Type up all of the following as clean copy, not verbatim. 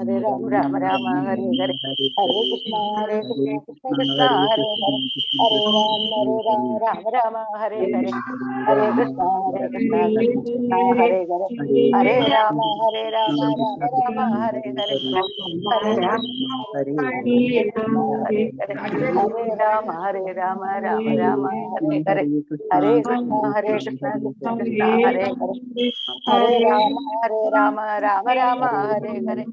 Hare Ram Ram Rama Hare Hare Hare Krishna Krishna Krishna Hare Hare Hare Ram Ram Rama Hare Hare Hare Krishna Krishna Krishna Hare Hare Hare Rama Rama Rama Hare Hare Hare Krishna Krishna Hare Hare Hare Rama Rama Rama Hare Hare Hare Krishna Krishna Krishna Hare Hare Hare Rama Rama Hare Hare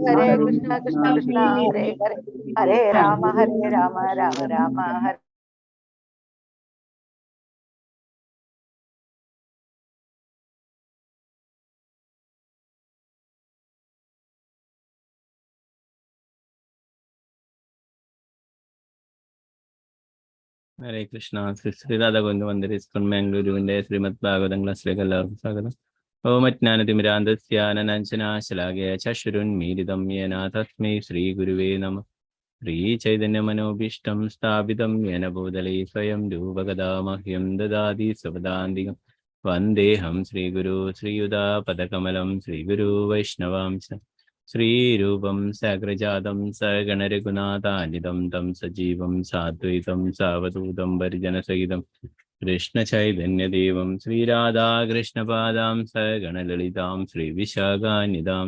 Hare Krishna Krishna Krishna Hare Hare Hare Rama Rama Hare ഹരേ കൃഷ്ണ. ശ്രീരാധ ഗോവിന്ദ മന്ദിര ഇസ്കോൺ മാംഗ്ലൂരുവിന്റെ ശ്രീമദ് ഭാഗവതം ക്ലാസ്സിലേക്ക് എല്ലാവർക്കും സ്വാഗതം. ഓം അജ്ഞാനതിമിരാന്ധസ്യാനനാശലാകയ ചക്ഷുരുന്മീലിതം യേന തസ്മൈ ശ്രീ ഗുരുവേ നമഃ. ശ്രീ ചൈതന്യമനോഭീഷ്ടം സ്ഥാപിതം യേന ഭൂതലേ സ്വയം രൂപഗദാമഹ്യം ദദാതി സ്വപദാന്തികം. വന്ദേഹം ശ്രീഗുരു ശ്രീയുതാപദകമലം ശ്രീഗുരു വൈഷ്ണവാംശ ശ്രീരൂപം സഗ്രജാതം സഗണരഘുനാഥാനിതം തം സജീവം സാദ്വൈതം സാവധൂതം പരിജനസഹിതം കൃഷ്ണചൈതന്യദേവം ശ്രീരാധാകൃഷ്ണപാദാം സഗണലളിതാം ശ്രീവിശാഖാന്യതാം.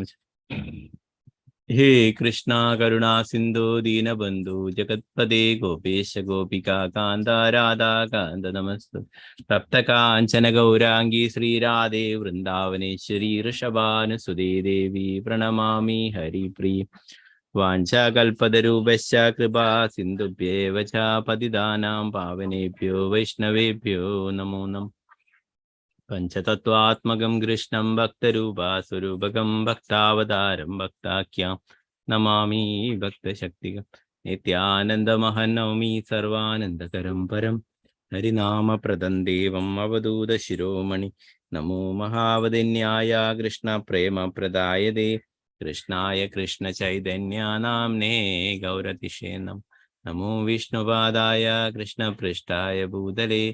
ഹേ കൃഷ്ണ കരുണാ സിന്ധു ദീനബന്ധു ജഗത്പദേ ഗോപേശ ഗോപികാ കാന്ത രാധാ കാന്ത നമസ്തു. തപ്തകാഞ്ചന ഗൗരാംഗീ ശ്രീരാധേ വൃന്ദാവനേശ്വരി ഋഷഭാനുസുതേ ദേവി പ്രണമാമി ഹരിപ്രിയ. വാഞ്ചാകൽപതരൂപശ്ച കൃപാ സിന്ധുഭ്യേവ ച പതിതാനാം പാവനേഭ്യോ വൈഷ്ണവേഭ്യോ നമോ നമഃ. പഞ്ചതത്വാത്മകം കൃഷ്ണം ഭക്തരൂപാസ്വരൂപകം ഭക്താവതാരം ഭക്താഖ്യാം നമാമി ഭക്തശക്തികം. നിത്യാനന്ദമഹം നൗമി സർവാനന്ദകരം പരം ഹരിനാമപ്രദം ദേവം അവധൂത ശിരോമണി. നമോ മഹാവദന്യായ കൃഷ്ണ പ്രേമപ്രദായതേ കൃഷ്ണായ കൃഷ്ണ ചൈതന്യാനാംനേ ഗൗരതിഷേ നമോ വിഷ്ണുപാദായ കൃഷ്ണപൃഷ്ഠായ ഭൂതലേ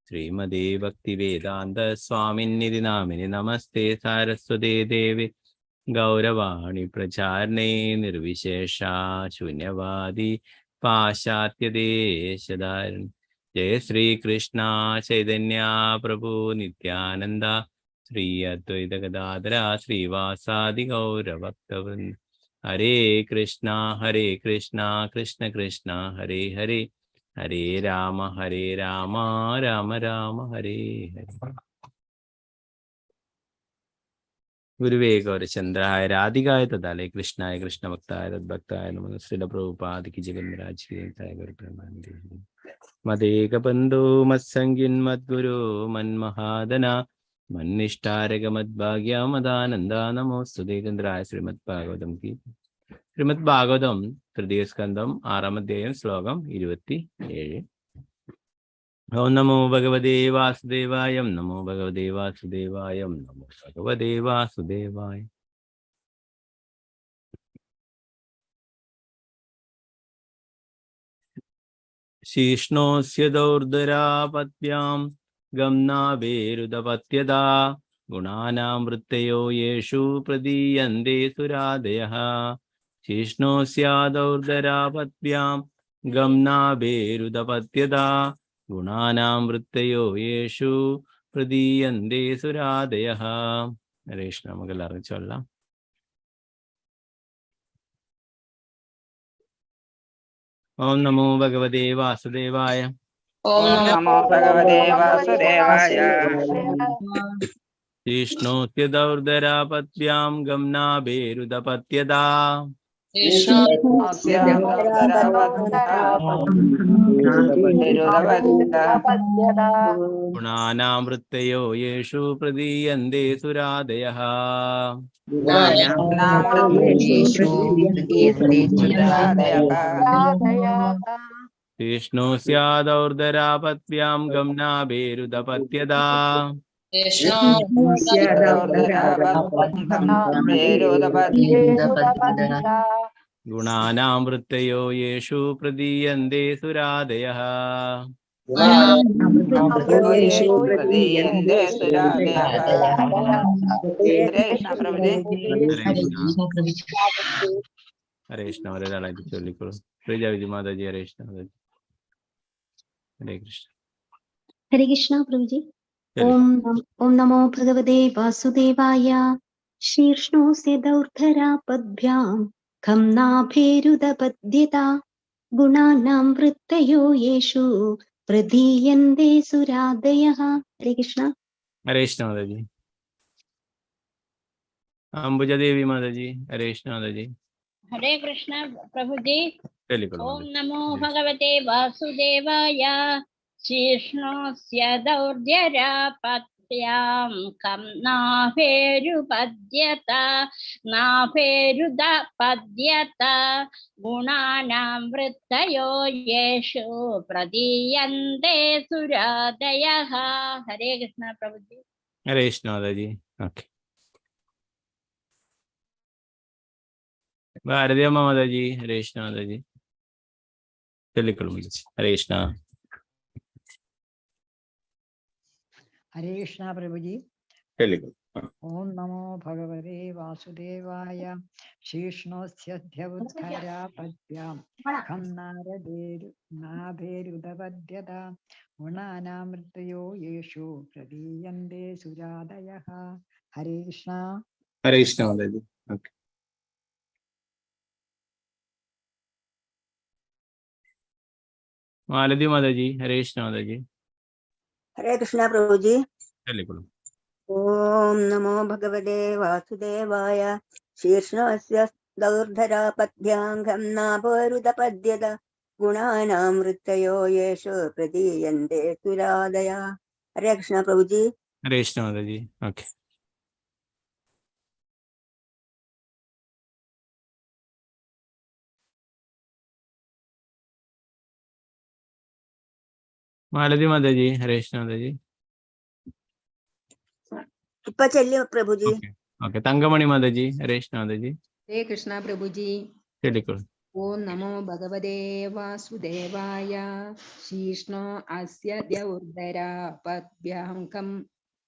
ശ്രീമദേ ഭക്തിവേദാന്ത സ്വാമിന്നിധി നാമിനി. നമസ്തേ സാരസ്വതേ ദേവി ഗൗരവാണി പ്രചാരണേ നിർവിശേഷ ശൂന്യവാദി പാശ്ചാത്യദേശധാരണ. ജയ ശ്രീകൃഷ്ണ ചൈതന്യ പ്രഭു നിത്യാനന്ദ ശ്രീ അദ്വൈത ഗദാധര ശ്രീവാസാദി ഗൗരഭക്തവൃന്ദ. ഹരേ കൃഷ്ണ കൃഷ്ണ കൃഷ്ണ ഹരേ ഹരേ ഹരേ രാമ രാമ രാമ ഹരേ ഹരേ. ഗുരുവേ ഗൗരചന്ദ്രായ രാധികായ തദാലയ കൃഷ്ണായ കൃഷ്ണഭക്തായ തദ്ഭക്തായ നമഃ. ശ്രീല പ്രഭുപാദിക്ക് ജഗന്മരാജ് ഗുരുപ്രേമാനന്ദ. മദേകബന്ധോ മത്സംഗിൻ മദ്ഗുരു മന്മഹാദന മന്നിഷ്ടാരക മദ്ഭാഗ്യ മദാനന്ദ നമോസ്തുതേ. ചന്ദ്രായ ശ്രീമദ് ഭാഗവതം കി. ശ്രീമദ് ഭാഗവതം തൃതീയ സ്കന്ധം 6-ാം അധ്യായം ശ്ലോകം 27. ഓം നമോ ഭഗവതേ വാസുദേവായ നമോ ഭഗവതേ വാസുദേവായ നമോ ഭഗവതേ വാസുദേവായ. ശീഷ്ണോസ്യ ദൗർധരാപത്യാം ഗംനാഭേരുദപത്യദാ ഗുണാനാം വൃത്തയോ യേഷു പ്രദീയന്തേ സുരാദയഃ. ശീഷ്ണോസ്യാദൗർധരാപത്യാം ഗംനാഭേരുദപത്യദാ ഗുണാനാം വൃത്തയോ യേഷു പ്രദീയന്തേ സുരാദയഃ. ഹരേ കൃഷ്ണ. നമുക്ക് എല്ലാവർക്കും ചൊല്ലാം. ഓം നമോ ഭഗവതേ വാസുദേവായ. ഓം നമോ ഭഗവതേ വാസുദേവായ. ശീഷ്ണോസ്യദൗർധരാപത്യാം ഗംനാഭേരുദപത്യദാ ഗുണാനാം വൃത്തയോ യേഷു പ്രദീയന്തേ സുരാദയഃ. ശീഷ്ണോസ്യാദൗർധരാപത്യാം ഗംനാഭേരുദപത്യദാ ഗുണാനാം വൃത്തയോ യേഷു പ്രദീയന്തേ സുരാദയഃ. യേശു പ്രദീയന്തേ സുരാദയഃ. ഹരേ കൃഷ്ണ പ്രഭുജി. ഹരേ കൃഷ്ണ. ഒരാളായിട്ട് ചൊല്ലിക്കോളൂ. ശ്രീജ വിജയ മാതാജി. ഹരേ കൃഷ്ണ മാതാജി. ഹരേ കൃഷ്ണ. ഹരേ കൃഷ്ണ പ്രഭുജി. ഓം നമോ ഭഗവതേ വാസുദേവായ. ശീർഷ്ണോസ്യ ദൗർധരാ പദ്ഭ്യാം ഖം നാഭേരുദപദ്യത ഗുണാനാം വൃത്തയോ യേഷു പ്രദീയന്തേ സുരാദയഃ. ഹരേ കൃഷ്ണ. ഹരേ കൃഷ്ണ മാതാജി. അംബുജദേവി മാതാജി. ഹരേ കൃഷ്ണ മാതാജി. हरे कृष्ण प्रभु जी. ചൊല്ലിക്കോളൂ ओम മാതാജി. नमो भगवते वासुदेवाय. शीर्ष्णोस्य दौर्जरापत्यां कं नाभेरुपद्यत नाभेरुदपद्यत गुणानां वृत्तयो येषु प्रदीयन्ते सुरादयः. हरे कृष्ण प्रभु जी. ഹരേ കൃഷ്ണ മാതാജി. ഓക്കെ. ഭാരതിയമ്മ മാതാജി. ഹരേ കൃഷ്ണ മാതാജി. ചൊല്ലിക്കോളൂ മാതാജി. ഹരേ കൃഷ്ണ. ഹരേ കൃഷ്ണ പ്രഭുജി. ചൊല്ലിക്കോളൂ. ഓം നമോ ഭഗവതേ വാസുദേവായ. ശീഷ്ണോസ്യദ്ധ്യവുദ്ധരാ പദ്ഭ്യാം ഖം നാഭേരുദപദ്യത ഗുണാനാമൃതയോ യേഷു പ്രദീയന്തേ സുരാദയഃ. ഹരേ കൃഷ്ണ. ഹരേ കൃഷ്ണ മാതാജി. ഓക്കെ. മാലതി മാതാജി. ഹരേ കൃഷ്ണ മാതാജി. ഹരേ കൃഷ്ണ പ്രഭുജി. ചൊല്ലിക്കോളൂ. ഓം നമോ ഭഗവതേ വാസുദേവായ. ശീർഷ്ണോസ്യ ദൗർധരാപദ്ഭ്യാം നാഭോരുദപദ്യത ഗുണാനാം വൃത്തയോ യേഷു പ്രദീയന്തേ സുരാദയഃ. ഹരേ കൃഷ്ണ പ്രഭുജി. ഹരേ കൃഷ്ണ മാതാജി. ഓക്കെ. മാലതി മാതാജി. ഹരേ കൃഷ്ണ മാതാജി. ഇപ്പൊ ചെല്ലു പ്രഭുജി. ഓക്കെ. തങ്കമണി മാതാജി. ഹരേ കൃഷ്ണ മാതാജി. ഹരേ കൃഷ്ണ പ്രഭുജി. ചൊല്ലിക്കോളൂ. ഓം നമോ ഭഗവതേ വാസുദേവായ. ശീഷ്ണോ അസ്യ ദൗർധരാ പദ്ഭ്യാം ഖം.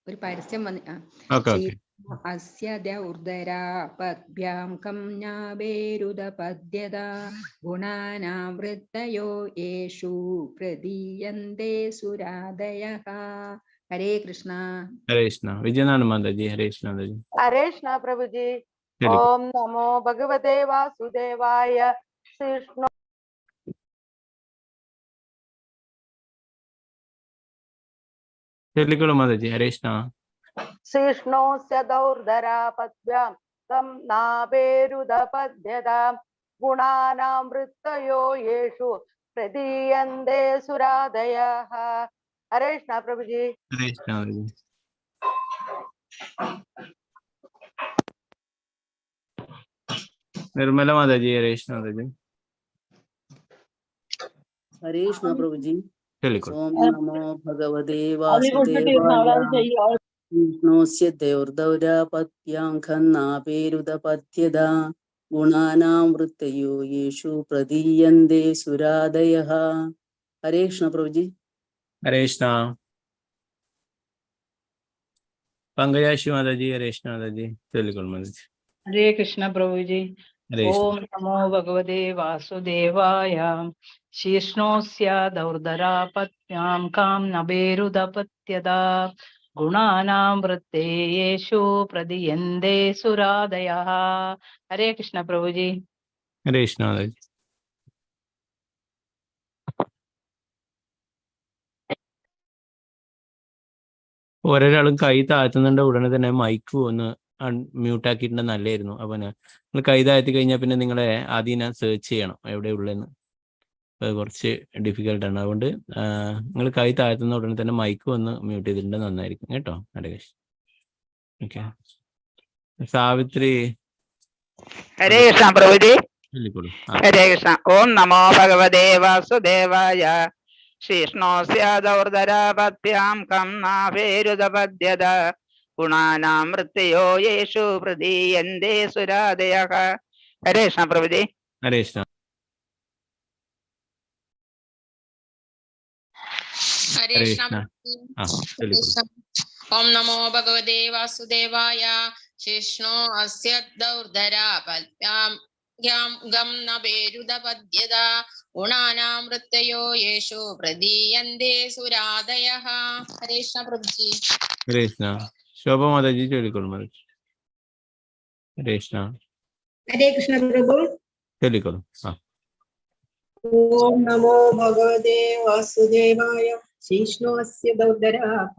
ഒരു പരസ്യം ഓക്കെ ഓക്കെ. അസ്യ ദൗർധരാ പദ്ഭ്യാം ഖം നാഭേരുദപദ്യത ഗുണാനാം വൃത്തയോ യേഷു പ്രദീയന്തേ സുരാദയഃ. ഹരേ കൃഷ്ണ. ഹരേ കൃഷ്ണ. വിജയനാഥ മാതാജി. ഹരേ കൃഷ്ണ മാതാജി. ഹരേ കൃഷ്ണ പ്രഭുജി. ചൊല്ലിക്കോളൂ. ഓം നമോ ഭഗവതേ വാസുദേവായ. ശീർഷ്ണോ ചൊല്ലിക്കോളൂ മാതാജി. ഹരേ കൃഷ്ണ. ശീഷ്ണോസ്യ ദൗർധരാ പദ്ഭ്യാം come നാഭേരുദപദ്യത ഗുണാനാം വൃത്തയോ Yeshu പ്രദീയന്തേ സുരാദയഃ. ഹരേ കൃഷ്ണ പ്രഭുജി. ഹരേ കൃഷ്ണ മാതാജി. നിർമ്മല മാതാജി. ഹരേ കൃഷ്ണ മാതാജി. ഹരേ കൃഷ്ണ പ്രഭുജി. ചൊല്ലിക്കോളൂ. ഓം നമോ ഭഗവതേ വാസുദേവായ. വിഷ്ണോസ്യ ദൗർധരാപത്യാം ഖം നാഭേരുദപദ്യത ഗുണാനാം വൃത്തയോ യേഷു പ്രദീയന്തേ സുരാദയഃ. ഹരേ കൃഷ്ണ പ്രഭുജി. ഹരേ കൃഷ്ണ. പങ്കജാക്ഷി മാതാജി. ഹരേ കൃഷ്ണ മാതാജി. ചൊല്ലിക്കോളൂ മാതാജി. ഹരേ കൃഷ്ണ പ്രഭുജി. ഹരേ കൃഷ്ണ. ഓം നമോ ഭഗവതേ വാസുദേവായ. ശീഷ്ണോസ്യ ദൗർധരാപത്യാം കാം നഭേരുദപത്യത ഗുണാനാം വൃത്തേഷു പ്രദീയന്തേ സുരാദയഃ. ഹരേ കൃഷ്ണ പ്രഭുജി. ഹരേ കൃഷ്ണ മാതാജി. ഒരാളും കൈ താഴ്ത്തുന്നുണ്ട് ഉടനെ തന്നെ മൈക്ക് ഒന്ന് മ്യൂട്ട് ആക്കിയിട്ടുണ്ടെങ്കിൽ നല്ലായിരുന്നു. അപ്പൊ നിങ്ങൾ കൈ താഴ്ത്തി കഴിഞ്ഞാൽ പിന്നെ നിങ്ങളെ ആദ്യം ഞാൻ സെർച്ച് ചെയ്യണം എവിടെ ഉള്ളതെന്ന്. അത് കുറച്ച് ഡിഫിക്കൽട്ടാണ്. അതുകൊണ്ട് നിങ്ങൾ കൈ താഴ്ത്തുന്ന ഉടനെ തന്നെ മൈക്ക് വന്ന് മ്യൂട്ട് ചെയ്തിട്ടുണ്ടെങ്കിൽ നന്നായിരിക്കും കേട്ടോ. ഹരേ കൃഷ്ണ. ഓക്കെ. സാവിത്രി. ഹരേ കൃഷ്ണ പ്രഭുജി. ചൊല്ലിക്കോളൂ. ഹരേ കൃഷ്ണ. ഓം നമോ ഭഗവതേ വാസുദേവായ. ശീഷ്ണോസ്യ ദൗർധരാപത്യാം കം നാഭേരുദപദ്യത ഗുണാനാം വൃത്തയോ യേഷു പ്രദീയന്തേ സുരാദയഃ. ഹരേ കൃഷ്ണ പ്രഭുജി. ഹരേ കൃഷ്ണ. ഹരേ കൃഷ്ണ. ആ ചൊല്ലിക്കോളൂ. ഓം നമോ ഭഗവതേ വാസുദേവായ. ശിഷ്ണോ അസ്യ ദൗർധരാ പദ്ഭ്യാം ഗം നഭേരുദപദ്യത ഗുണാനാം വൃത്തയോ യേഷു പ്രദീയന്തേ സുരാദയഃ. ഹരേ കൃഷ്ണ പ്രഭുജി. ഹരേ കൃഷ്ണ. ശോഭ മാതാജി ചൊല്ലിക്കോളൂ മാതാജി. ഹരേ കൃഷ്ണ. ഹരേ കൃഷ്ണ പ്രഭു. ചൊല്ലിക്കോളൂ. ആ ഓം നമോ ഭഗവതേ വാസുദേവായ. ശീഷ്ണോസ്യ ദൗർധരാ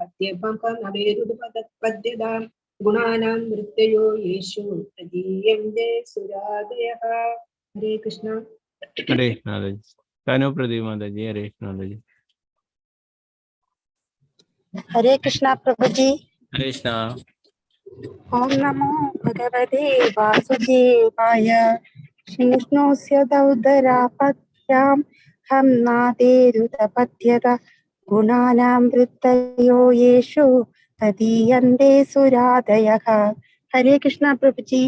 പദ്യത ഗുണാനാം വൃത്തയോ യേഷു പ്രദീയന്തേ സുരാദയഃ. ഹരേ കൃഷ്ണ. ഹരേ കൃഷ്ണ മാതാജി. കാനോ പ്രദീപ് മാതാജി. ഹരേ കൃഷ്ണ മാതാജി. ഹരേ കൃഷ്ണ പ്രഭുജി. ഹരേ കൃഷ്ണ. ഓം നമോ ഭഗവതേ വാസുദേവായ. ശീഷ്ണോസ്യ ദൗർധരാ പദ്ഭ്യാം ഖം നാദേരുദപദ്യത ഗുണാനാം വൃത്തയോ യേഷു പ്രദീയന്തേ സുരാദയഃ. ഹരേ കൃഷ്ണ പ്രഭുജി.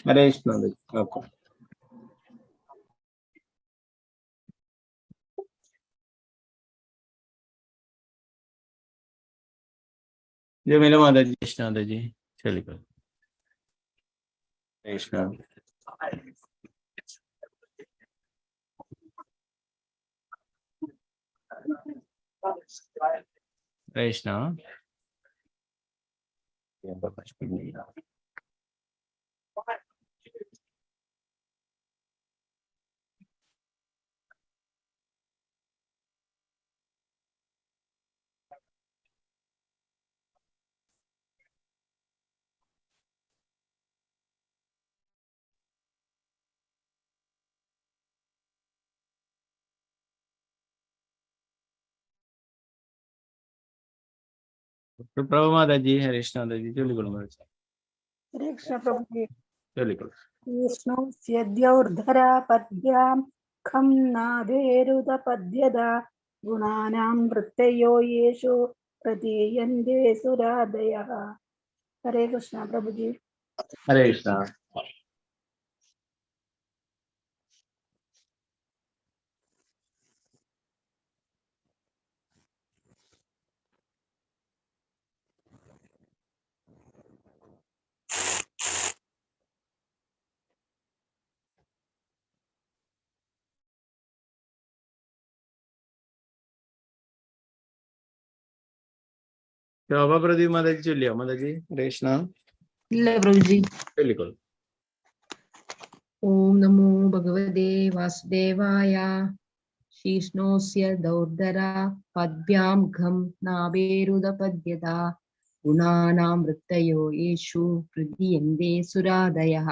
ഹരേ കൃഷ്ണ മാതാജി. ഓക്കെ. ജമീല മാതാജി. കൃഷ്ണ മാതാജി ചൊല്ലിക്കോളൂ. ഹരേ കൃഷ്ണ. ഹരേ കൃഷ്ണ. പ്രഭു മാതാജി. ഹരേ കൃഷ്ണ മാതാജി ചൊല്ലിക്കോളൂ മാതാജി. ഹരേ കൃഷ്ണ പ്രഭുജി. ചൊല്ലിക്കോളൂ. വിഷ്ണുസ്യ ദ്യൗർധരാ പദ്ഭ്യാം ഖം നാദേരുദപദ്യത ഗുണാനാം വൃത്തയോ യേഷു പ്രദീയന്തേ സുരാദയഃ. ഹരേ കൃഷ്ണ പ്രഭുജി. ഹരേ കൃഷ്ണ. ശോഭ പ്രദീപ് മാതാജി ചൊല്ലിയോ മാതാജി? ഹരേ കൃഷ്ണ. ഇല്ല പ്രഭുജി. ചൊല്ലിക്കോളൂ. ഓം നമോ ഭഗവതേ വാസുദേവായ. ശീഷ്ണോസ്യ ദൗർധരാ പദ്ഭ്യാം ഖം നാഭേരുദപദ്യത ഗുണാനാം വൃത്തയോ യേഷു പ്രദീയന്തേ സുരാദയഃ.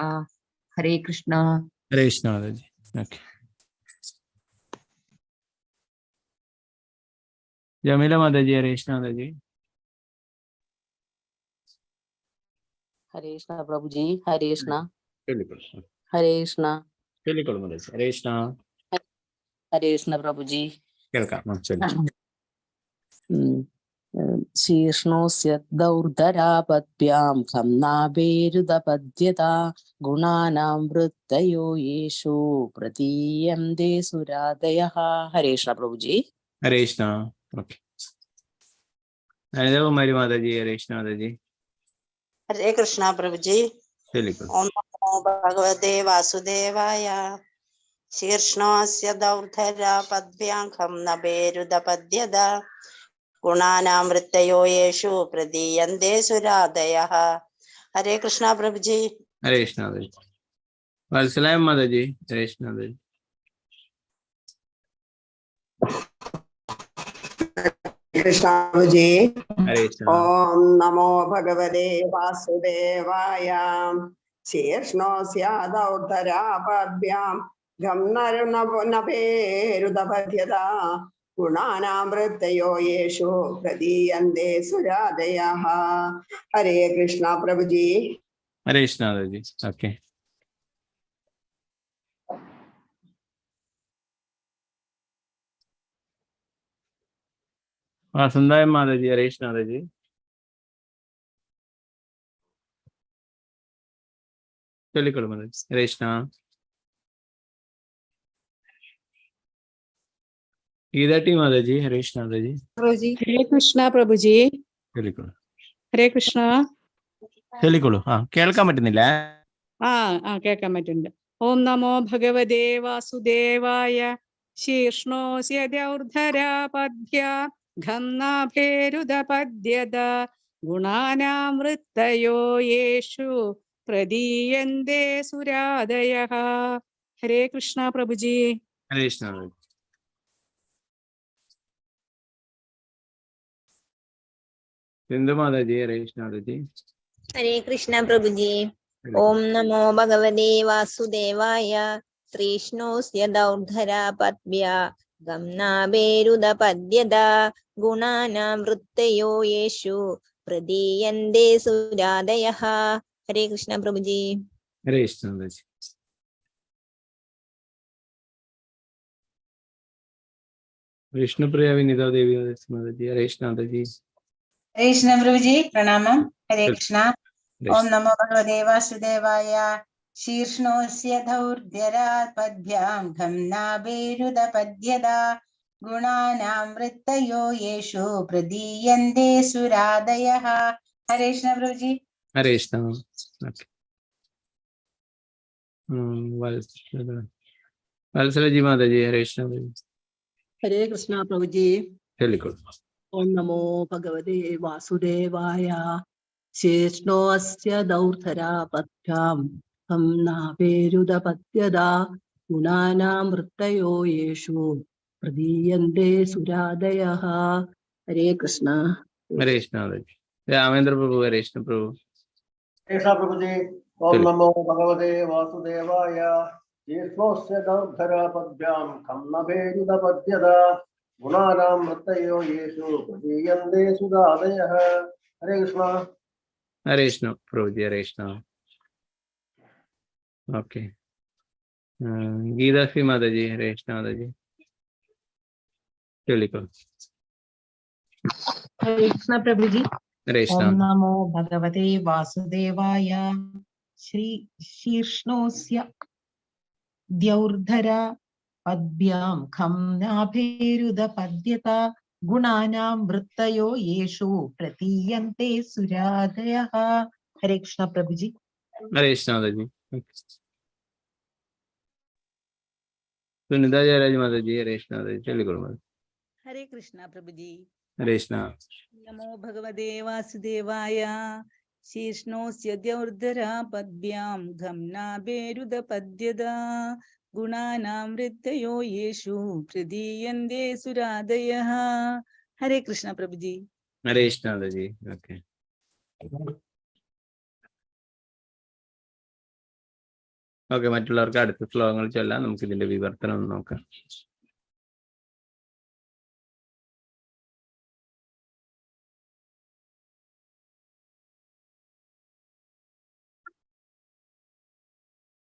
ഹരേ കൃഷ്ണ. ഹരേ കൃഷ്ണ മാതാജി. ഓക്കെ. ജമീല മാതാജി. ഹരേ കൃഷ്ണ മാതാജി. ഹരേ കൃഷ്ണ പ്രഭുജി. ഹരേ കൃഷ്ണ. ചൊല്ലിക്കോളൂ. ഹരേ കൃഷ്ണ. ചൊല്ലിക്കോളൂ മാതാജി. ഹരേ കൃഷ്ണ. ഹരേ കൃഷ്ണ പ്രഭുജി. കേൾക്കാം. ചൊല്ലി. ശീർഷ്ണോസ്യ ദൗർധരാ പദ്ഭ്യാം ഖം നാഭേരുദപദ്യത ഗുണാനാം വൃത്തയോ യേഷു പ്രദീയന്തേ സുരാദയഃ. ഹരേ കൃഷ്ണ പ്രഭുജി. ഹരേ കൃഷ്ണ. ഓക്കെ. അനിതകുമാരി മാതാജി. ഹരേ കൃഷ്ണ മാതാജി. ഹരേ കൃഷ്ണ പ്രഭുജി. ചൊല്ലിക്കോളൂ. ഓം നമോ ഭഗവതേ വാസുദേവായ. ശീർഷ്ണോസ്യ ദൗർധരാ പദ്ഭ്യാം ഖം നഭേരുദപദ്യത ഗുണാനാം വൃത്തയോ യേഷു പ്രദീയന്തേ സുരാദയഃ. ഹരേ കൃഷ്ണ പ്രഭുജി. ഹരേ കൃഷ്ണ മാതാജി. വത്സലായം മാതാജി. ഹരേ കൃഷ്ണ മാതാജി. കൃഷ്ണജി. ഹരേ കൃഷ്ണ. ഓം നമോ ഭഗവതേ വാസുദേവായ. ശീർഷ്ണോസ്യ ദൗർധരാ പദ്ഭ്യാം ഖം നഭേരുദപദ്യത ഗുണാനാം വൃത്തയോ യേഷു പ്രദീയന്തേ സുരാദയഃ. ഹരേ കൃഷ്ണ പ്രഭുജി. ഹരേ കൃഷ്ണ മാതാജി. ഓക്കെ. വസന്തായം മാതാജി. ഹരേ കൃഷ്ണ മാതാജി. ചൊല്ലിക്കോളൂ മാതാജി. ഹരേ കൃഷ്ണ. ಗೀತಾಟಿ ಮಾತಾಜಿ, ಹರೇಶ್ ಮಾತಾಜಿ. ಹರೇ ಕೃಷ್ಣ ಪ್ರಭುಜಿ. ಹೇಳಿಕೊಳ್ಳು. ഹരേ കൃഷ്ണ. ಹೇಳಿಕೊಳ್ಳು. കേൾക്കാൻ പറ്റുന്നില്ല? കേൾക്കാൻ പറ്റുന്നുണ്ട്. ഓം നമോ ഭഗവതേ വാസുദേവായ. ശീർഷ്ണോസ്യ ദൗർധരാ പദ്യ ഘം നാഭേരുദപദ്യത ഗുണാനാം വൃത്തയോ യേഷു പ്രദീയന്തേ സുരാദയഃ. ഹരേ കൃഷ്ണ പ്രഭുജി. ഹരേഷ് മാതാജി. സിന്ധു മാതാജി, ഹരേഷ് മാതാജി. ഹരേ കൃഷ്ണ പ്രഭുജി. ഓം നമോ ഭഗവതേ വാസുദേവായ. ശ്രീഷ്ണോസ്യ ദൗർധരാ പദ്യ ഗം നാഭേരുദപദ്യത ഗുണാനാം വൃത്തയോ യേഷു പ്രദീയന്തേ സുരാദയഃ. ഹരേ കൃഷ്ണ പ്രഭുജി. ഹരേഷ് മാതാജി. വിഷ്ണുപ്രിയ വിനിത ദേവി മാതാജി, ഹരേഷ് മാതാജി. ഹരേ കൃഷ്ണ പ്രഭുജി, പ്രണാമം. ഹരേ കൃഷ്ണ. ഓം നമോ ഭഗവതേ വാസുദേവായ. ശീർഷ്ണോസ്യ ധൗർധ്യരാ പദ്ഭ്യാം ഘം നാഭേരുദപദ്യത ഗുണാനാം വൃത്തയോ യേഷു പ്രദീയന്തേ സുരാദയഃ. ഹരേ കൃഷ്ണ പ്രഭുജി. ഹരേഷ് വത്സലജി മാതാജി, ഹരേഷ് മാതാജി. ഹരേ കൃഷ്ണ പ്രഭുജി. ಹೇಳಿಕೊಳ್ಳು. ഓം നമോ ഭഗവതേ വാസുദേവായ. ശേഷ്ണോസ്യ ദൗർധരാ പദ്ഭ്യാം ഖം നാഭേരുദപദ്യത ഗുണാനാം വൃത്തയോ യേഷു പ്രദീയന്തേ സുരാദയഃ. ഹരേ കൃഷ്ണ. ഹരേഷ് മാതാജി. രാമേന്ദ്ര പ്രഭു, ഹരേഷ് പ്രഭു. കൃഷ്ണ പ്രഭുജി. ഓം നമോ ഭഗവതേ വാസുദേവായ. ശീർഷ്ണോസ്യ ദൗർധരാ പദ്ഭ്യാം ഖം നാഭേരുദപദ്യത ഗുണാനാം വൃത്തയോ യേഷു പ്രദീയന്തേ സുരാദയഃ. ഹരേ കൃഷ്ണ. ഹരേഷ് പ്രഭുജി, ഹരേഷ്. ഓക്കെ. ഗീതാശ്രീ മാതാജി, ഹരേഷ് മാതാജി. ಹೇಳಿಕೊಳ್ಳು. ഹരേ കൃഷ്ണ പ്രഭുജി. ഹരേഷ്. ഓം നമോ ഭഗവതേ വാസുദേവായ. ശീർഷ്ണോസ്യ ദ്യൗർധരാ പദ്ഭ്യാം ഖം നാഭേരുദപദ്യത ഗുണാനാം വൃത്തയോ യേഷു പ്രതീയന്തേ സുരാദയഃ. ഹരേ കൃഷ്ണ പ്രഭുജി. ഹരേഷ് മാതാജി. സുനിത ജയരാജ് മാതാജി, ഹരേഷ് മാതാജി. ಹೇಳಿಕೊಳ್ಳು മാതാജി. ഹരേ കൃഷ്ണ പ്രഭുജി. ഹരേഷ്. നമോ ഭഗവതേ വാസുദേവായ. ശീർഷ്ണോസ്യ ദ്യൗർധരാ പദ്ഭ്യാം ഘം നാഭേരുദപദ്യത ഗുണാനാം വൃത്തയോ യേഷു പ്രദീയന്തേ സുരാദയഃ. ഹരേ കൃഷ്ണ പ്രഭുജി. ഹരേഷ് മാതാജി. ഓക്കെ. ഓക്കെ, മറ്റുള്ളവർക്ക് അടുത്ത ശ്ലോകങ്ങൾ ചൊല്ലാം. നമുക്ക് ഇതിന്റെ വിവർത്തനം ഒന്ന് നോക്കാം.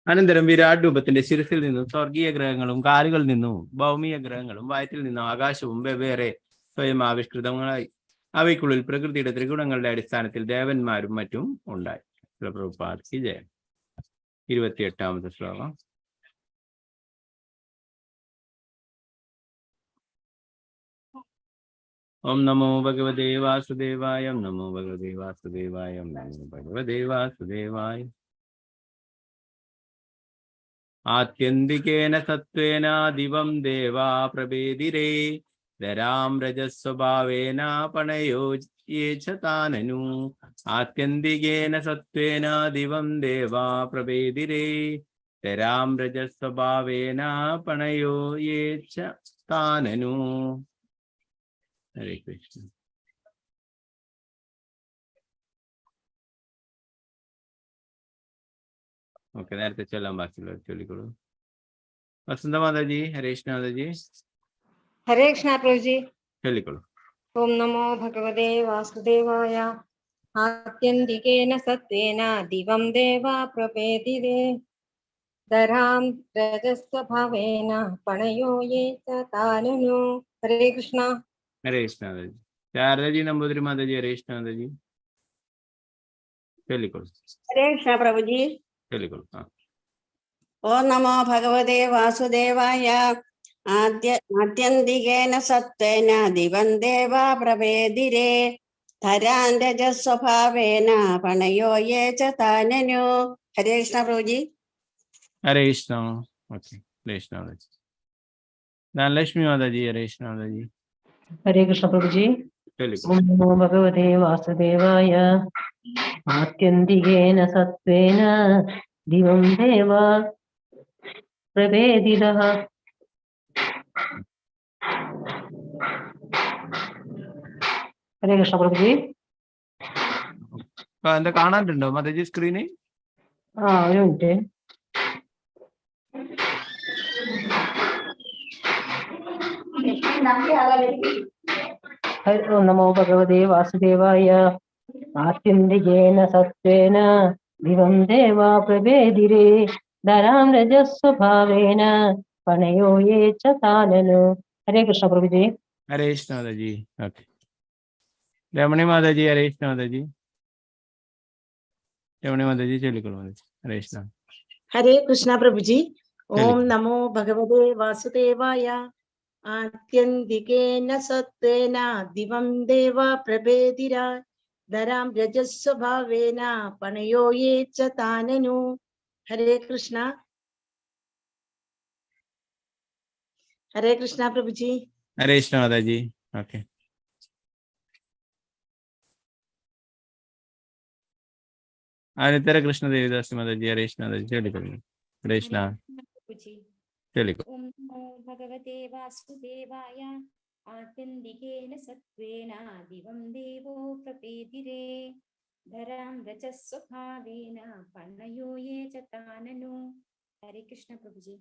അനന്തരം വിരാട് രൂപത്തിന്റെ ശിരസിൽ നിന്നും സ്വർഗീയ ഗ്രഹങ്ങളും കാലുകളിൽ നിന്നും ഭൗമിക ഗ്രഹങ്ങളും വയറ്റിൽ നിന്നും ആകാശവും വെവ്വേറെ സ്വയം ആവിഷ്കൃതങ്ങളായി. അവയ്ക്കുള്ളിൽ പ്രകൃതിയുടെ ത്രിഗുണങ്ങളുടെ അടിസ്ഥാനത്തിൽ ദേവന്മാരും മറ്റും ഉണ്ടായി. പ്രഭുപാദ് ജയം. 28ാമത്തെ ശ്ലോകം. ഓം നമോ ഭഗവതേ വാസുദേവായ. ഓം നമോ ഭഗവതേ വാസുദേവായ. ഓം നമോ ഭഗവതേ വാസുദേവായ. ആത്യന്തികേന സത്വേന ദിവം ദേവാ പ്രഭേദിരേ ധരാം രജസ്വഭാവേന പണയോ യേ ച താനനു. ആത്യന്തികേന സത്വേന ദിവം ദേവാ പ്രഭേദിരേ ധരാം രജസ്വഭാവേന പണയോ യേ ച താനനു. ഹരേ കൃഷ്ണ. ഓക്കെ, നേരത്തെ ചൊല്ലാൻ ബാക്കിയുള്ളവർ ചൊല്ലിക്കോളൂ. വസന്ത മാതാജി, ഹരേഷ് മാതാജി. ഹരേ കൃഷ്ണ പ്രഭുജി. ചൊല്ലിക്കോളൂ. ഓം നമോ ഭഗവതേ വാസുദേവായ. ആത്യന്തികേന സത്വേന ദിവം ദേവാ പ്രപേതിരേ ധരാം രജസ്വഭാവേന പണയോ യേ ച താനനു. ഹരേ കൃഷ്ണ. ഹരേഷ് മാതാജി. ശാരദജി നമ്പൂതിരി മാതാജി, ഹരേഷ് മാതാജി. ചൊല്ലിക്കോളൂ. ഹരേ കൃഷ്ണ പ്രഭുജി. ചൊല്ലിക്കോളൂ. ഓം നമോ ഭഗവതേ വാസുദേവായ. ആത്യന്തികേന സത്വേന ദിവം ദേവാ പ്രവേദിരേ ധരാൻ രജസ്വഭാവേന പണയോ യേ ച താനനു. ഹരേ കൃഷ്ണ പ്രഭുജി. ഹരേ കൃഷ്ണ. ഓക്കെ, ഹരേ കൃഷ്ണ മാതാജി. ധനലക്ഷ്മി മാതാജി, ഹരേ കൃഷ്ണ മാതാജി. ഹരേ കൃഷ്ണ പ്രഭുജി. ഓം നമോ ഭഗവതേ വാസുദേവായ. ആത്യന്തികേന സത്വേന ദിവം ദേവ പ്രവേദിതഃ. ഹരേ കൃഷ്ണ പ്രഭുജി. എന്താ കാണാനുണ്ടോ മാതാജി സ്ക്രീന്? ഒരു മിനിറ്റ്. ഓം നമോ ഭഗവതേ വാസുദേവായ. ആത്യന്തികേന സത്വേന ദിവം ദേവ പ്രവേദിരേ ധരാം രജസ്വഭാവേന പണയോ യേ ച താനനു. ഹരേ കൃഷ്ണ പ്രഭുജി. ഹരേ കൃഷ്ണ മാതാജി. ഓക്കെ, രമണി മാതാജി, ഹരേ കൃഷ്ണ മാതാജി. രമണി മാതാജി ചൊല്ലിക്കോളൂ മാതാജി. ഹരേ കൃഷ്ണ. ഹരേ കൃഷ്ണ പ്രഭുജി. ഓം നമോ ഭഗവതേ വാസുദേവായ. ആത്യന്തികേന സത്വേന ദിവം ദേവ പ്രഭേദിര ധരാം രജസ്വഭാവേന പണയോ യേ ച താനനു. ഹരേ കൃഷ്ണ. ഹരേ കൃഷ്ണ പ്രഭുജി. ഹരേ കൃഷ്ണ മാതാജി. ഓക്കെ, ആനിത്തര കൃഷ്ണ ദേവിദാസ് മാതാജി, ഹരേ കൃഷ്ണ മാതാജി ചൊല്ലിക്കോളൂ. ഹരേ കൃഷ്ണ. ചൊല്ലിക്കോ. ഓം നമോ ഭഗവതേ വാസുദേവായ. ആത്യന്തികേന സത്വേന ദിവം ദേവോ പ്രപേതിരേ ധരാം രജസ്വഭാവേന പണയോ യേ ച താനനു. ഹരേ കൃഷ്ണ പ്രഭുജി.